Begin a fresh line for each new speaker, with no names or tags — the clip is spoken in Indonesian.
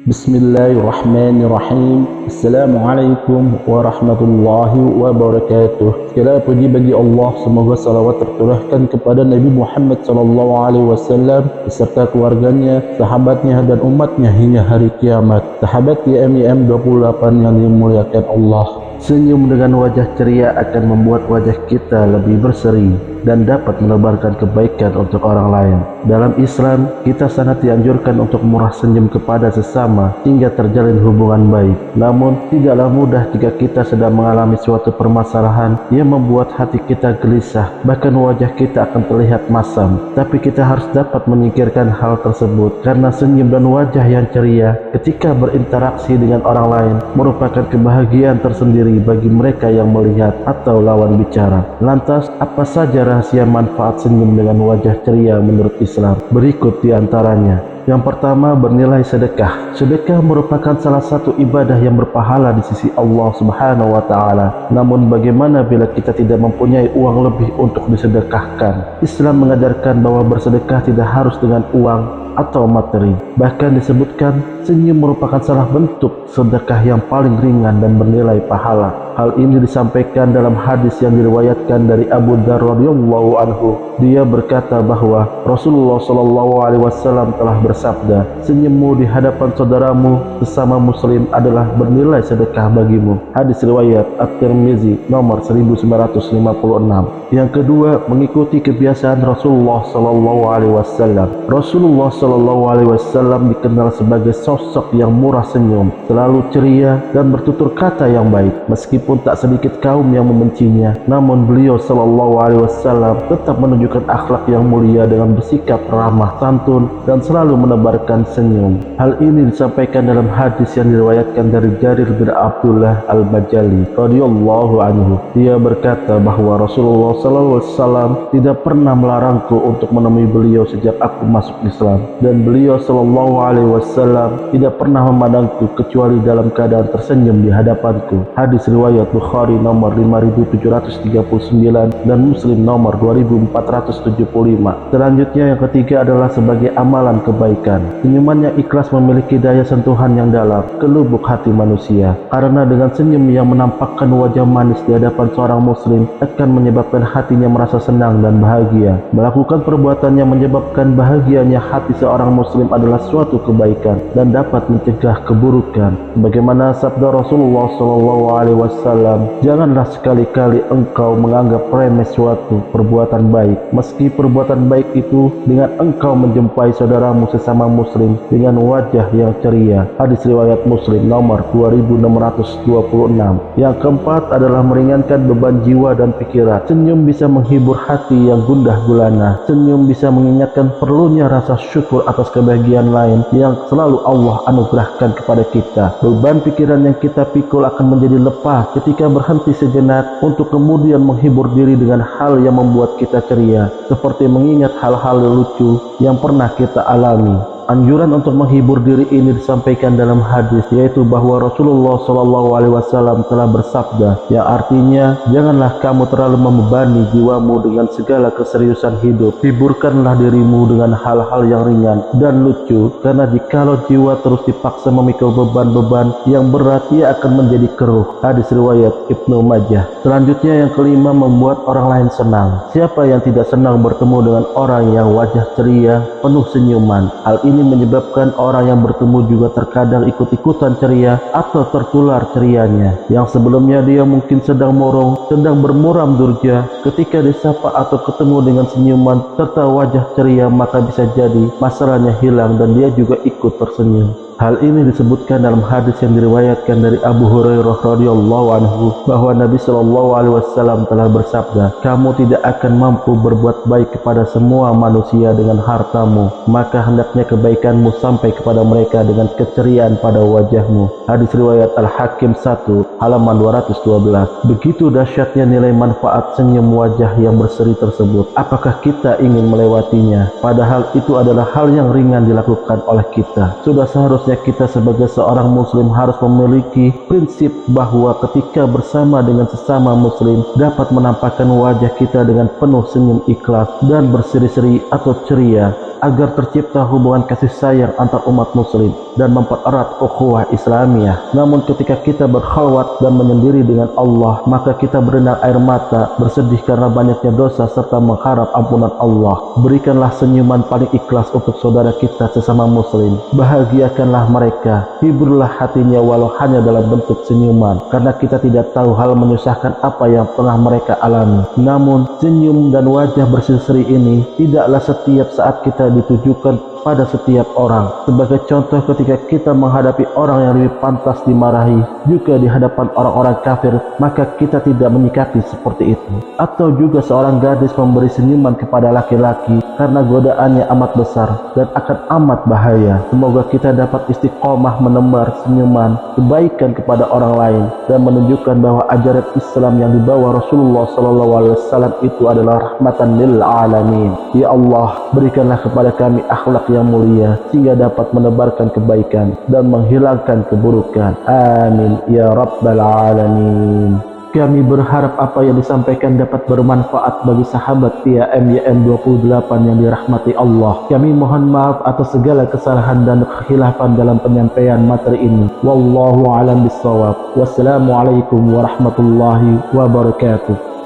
Bismillahirrahmanirrahim. Assalamualaikum warahmatullahi wabarakatuh. Segala puji bagi Allah, semoga salawat tercurahkan kepada Nabi Muhammad SAW beserta keluarganya, sahabatnya dan umatnya hingga hari kiamat. Sahabat YMYM 28 yang dimuliakan Allah, senyum dengan wajah ceria akan membuat wajah kita lebih berseri dan dapat menebarkan kebaikan untuk orang lain. Dalam Islam, kita sangat dianjurkan untuk murah senyum kepada sesama hingga terjalin hubungan baik. Namun, tidaklah mudah jika kita sedang mengalami suatu permasalahan yang membuat hati kita gelisah, bahkan wajah kita akan terlihat masam. Tapi kita harus dapat menyingkirkan hal tersebut, karena senyum dan wajah yang ceria ketika berinteraksi dengan orang lain merupakan kebahagiaan tersendiri bagi mereka yang melihat atau lawan bicara. Lantas, apa saja rahasia manfaat senyum dengan wajah ceria menurut Islam? Berikut di antaranya. Yang pertama, bernilai sedekah. Sedekah merupakan salah satu ibadah yang berpahala di sisi Allah Subhanahu wa Ta'ala. Namun bagaimana bila kita tidak mempunyai uang lebih untuk disedekahkan? Islam mengajarkan bahwa bersedekah tidak harus dengan uang atau materi. Bahkan disebutkan senyum merupakan salah bentuk sedekah yang paling ringan dan bernilai pahala. Hal ini disampaikan dalam hadis yang diriwayatkan dari Abu Dzar radhiyallahu anhu. Dia berkata bahwa Rasulullah SAW telah bersabda, "Senyummu di hadapan saudaramu sesama muslim adalah bernilai sedekah bagimu." Hadis riwayat At-Tirmizi nomor 1956. Yang kedua, mengikuti kebiasaan Rasulullah SAW. Rasulullah SAW dikenal sebagai sosok yang murah senyum, selalu ceria dan bertutur kata yang baik. Meskipun tak sedikit kaum yang membencinya, namun beliau SAW tetap menunjukkan akhlak yang mulia dengan bersikap ramah, santun, dan selalu menebarkan senyum. Hal ini disampaikan dalam hadis yang diriwayatkan dari Jarir bin Abdullah Al-Bajali radhiyallahu anhu. Dia berkata bahwa Rasulullah SAW tidak pernah melarangku untuk menemui beliau sejak aku masuk Islam, dan beliau SAW tidak pernah memandangku kecuali dalam keadaan tersenyum di hadapanku. Hadis riwayat Bukhari nomor 5739 dan Muslim nomor 2475. Selanjutnya, yang ketiga adalah sebagai amalan kebaikan. Senyuman yang ikhlas memiliki daya sentuhan yang dalam ke lubuk hati manusia, karena dengan senyum yang menampakkan wajah manis di hadapan seorang muslim akan menyebabkan hatinya merasa senang dan bahagia. Melakukan perbuatan yang menyebabkan bahagianya hati seorang muslim adalah suatu kebaikan dan dapat mencegah keburukan. Bagaimana sabda Rasulullah SAW, "Janganlah sekali-kali engkau menganggap remeh suatu perbuatan baik, meski perbuatan baik itu dengan engkau menjumpai saudaramu sesama muslim dengan wajah yang ceria." Hadis riwayat Muslim nomor 2626. Yang keempat adalah meringankan beban jiwa dan pikiran. Senyum bisa menghibur hati yang gundah gulana. Senyum bisa mengingatkan perlunya rasa syukur atas kebahagiaan lain yang selalu Allah anugerahkan kepada kita. Beban pikiran yang kita pikul akan menjadi lepas ketika berhenti sejenak untuk kemudian menghibur diri dengan hal yang membuat kita ceria, seperti mengingat hal-hal lucu yang pernah kita alami. Anjuran untuk menghibur diri ini disampaikan dalam hadis, yaitu bahwa Rasulullah SAW telah bersabda, yang artinya, "Janganlah kamu terlalu membebani jiwamu dengan segala keseriusan hidup. Hiburkanlah dirimu dengan hal-hal yang ringan dan lucu, karena jikalau jiwa terus dipaksa memikul beban-beban yang berat, ia akan menjadi keruh." Hadis riwayat Ibnu Majah. Selanjutnya, yang kelima, membuat orang lain senang. Siapa yang tidak senang bertemu dengan orang yang wajah ceria, penuh senyuman? Hal ini menyebabkan orang yang bertemu juga terkadang ikut-ikutan ceria atau tertular cerianya. Yang sebelumnya dia mungkin sedang murung, sedang bermuram durja, ketika disapa atau ketemu dengan senyuman serta wajah ceria, maka bisa jadi masalahnya hilang dan dia juga ikut tersenyum. Hal ini disebutkan dalam hadis yang diriwayatkan dari Abu Hurairah radhiyallahu anhu bahwa Nabi SAW telah bersabda, "Kamu tidak akan mampu berbuat baik kepada semua manusia dengan hartamu, maka hendaknya kebaikanmu sampai kepada mereka dengan keceriaan pada wajahmu." Hadis riwayat Al-Hakim 1 halaman 212. Begitu dahsyatnya nilai manfaat senyum wajah yang berseri tersebut. Apakah kita ingin melewatinya? Padahal itu adalah hal yang ringan dilakukan oleh kita. Sudah seharusnya kita sebagai seorang muslim harus memiliki prinsip bahwa ketika bersama dengan sesama muslim dapat menampakkan wajah kita dengan penuh senyum ikhlas dan berseri-seri atau ceria. agar tercipta hubungan kasih sayang antar umat muslim dan mempererat ukhuwah Islamiyah. Namun ketika kita berkhalwat dan menyendiri dengan Allah, maka kita berenang air mata, bersedih karena banyaknya dosa serta mengharap ampunan Allah. Berikanlah senyuman paling ikhlas untuk saudara kita sesama muslim. Bahagiakanlah mereka, hiburlah hatinya walau hanya dalam bentuk senyuman, karena kita tidak tahu hal menyusahkan apa yang pernah mereka alami. Namun senyum dan wajah berseri ini tidaklah setiap saat kita ditujukan pada setiap orang. Sebagai contoh, ketika kita menghadapi orang yang lebih pantas dimarahi juga di hadapan orang-orang kafir, maka kita tidak menyikapi seperti itu. Atau juga seorang gadis memberi senyuman kepada laki-laki karena godaannya amat besar dan akan amat bahaya. Semoga kita dapat istiqomah menebar senyuman kebaikan kepada orang lain dan menunjukkan bahwa ajaran Islam yang dibawa Rasulullah SAW itu adalah rahmatan lil alamin. Ya Allah, berikanlah kepada kami akhlak yang mulia sehingga dapat menebarkan kebaikan dan menghilangkan keburukan. Amin ya rabbal alamin. Kami berharap apa yang disampaikan dapat bermanfaat bagi sahabat TAM 28 yang dirahmati Allah. Kami mohon maaf atas segala kesalahan dan kekhilafan dalam penyampaian materi ini. Wallahu a'lam bishawab. Wassalamualaikum warahmatullahi wabarakatuh.